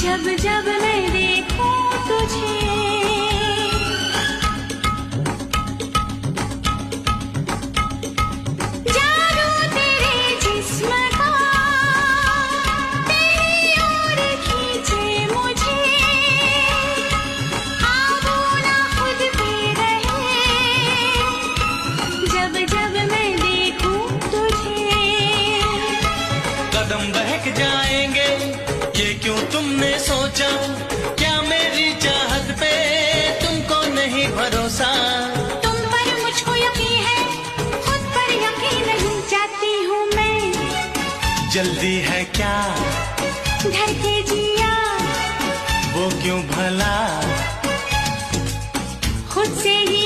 जब जब मैं देखूं तुझे, जादू तेरे जिस्म का तेरी ओर खींचे मुझे, काबू ना खुद पे रहे जब जब मैं देखूं तुझे। कदम बहक जाएंगे ये क्यों तुमने सोचा, क्या मेरी चाहत पे तुमको नहीं भरोसा। तुम पर मुझको यकीन है, खुद पर यकीन नहीं, चाहती हूँ मैं। जल्दी है क्या धड़के जिया वो क्यों भला, खुद से ही